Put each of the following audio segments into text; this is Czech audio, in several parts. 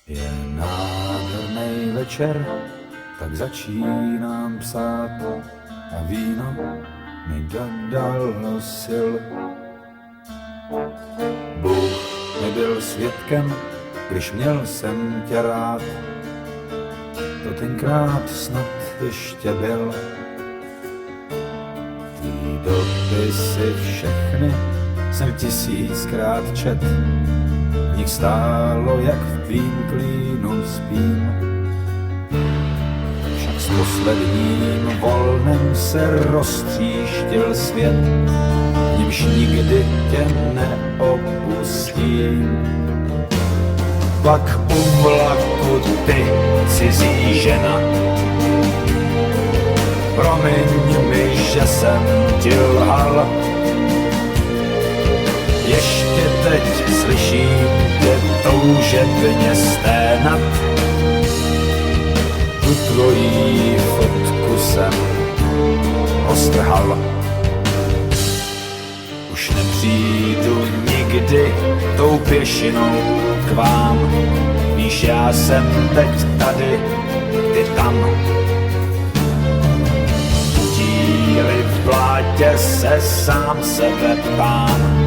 Je nádherný večer, tak začínám psát a víno mi dodalo sil. Bůh nebyl svědkem, když měl jsem tě rád, to tenkrát snad ještě byl. Tvý dopisy všechny jsem 1000krát čet, v nich stálo, jak v tvým klínu spím. Však s posledním volnem se roztříštil svět, v nímž nikdy tě neopustím. Pak u vlaku ty, cizí žena, promiň mi, že jsem ti lhal. Ještě teď slyším tě toužebně sténat, tu tvojí fotku jsem roztrhal. Už nepřijdu nikdy tou pěšinou k vám, víš, já jsem teď tady, ty tam. U díry v blátě se sám sebe ptám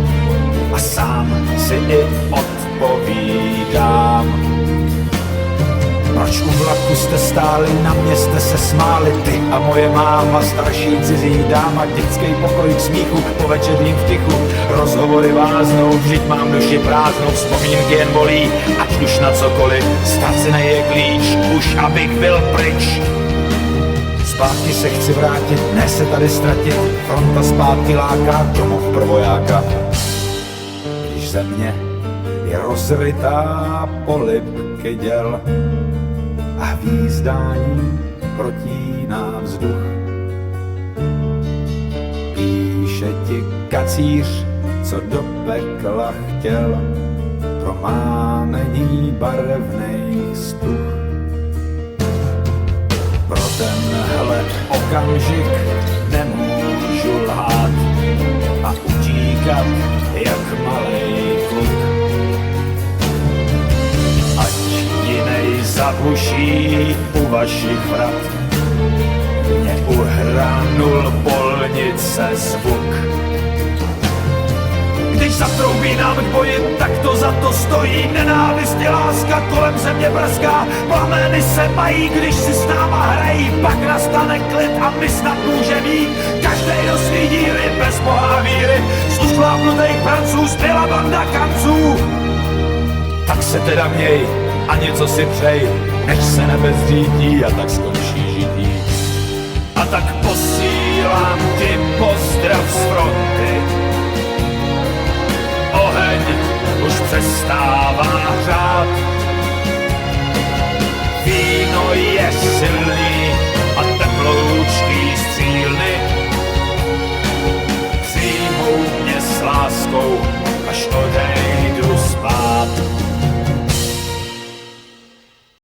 a sám si i odpovídám. Proč u vlaku jste stáli, na mě jste se smáli, ty a moje máma, starší cizí dáma, dětský pokoj k smíchu, po večerním vtichu, rozhovory váznou, vždyť mám duši prázdnou, vzpomínky jen bolí, ať už na cokoliv, ztracený je klíč, už abych byl pryč. Zpátky se chci vrátit, ne se tady ztratit, fronta zpátky láká, domov prvojáka. Když země je rozrytá polibky děl a hvízdání protíná vzduch, píše ti kacíř, co do pekla chtěl, prománení barevných stuch. Pro tenhle okamžik nemůžu lhát a utíkat jak malej kluk. Ať jinej zabuší u vašich vrat, mě uhranul polnice zvuk. Když zatroubí nám k boji, tak to za to stojí. Nenávist je láska, kolem země brzká, plameny se mají, když si s náma hrají. Pak nastane klid a my snad můžeme jít každej do svý díry, bez boha a víry. Z ušklápnutých pranců zbyla banda kanců. Tak se teda měj a něco si přej, než se nebe zřítí a tak skončí žití. A tak posílám ti pozdrav z fronty, oheň už přestává hřát.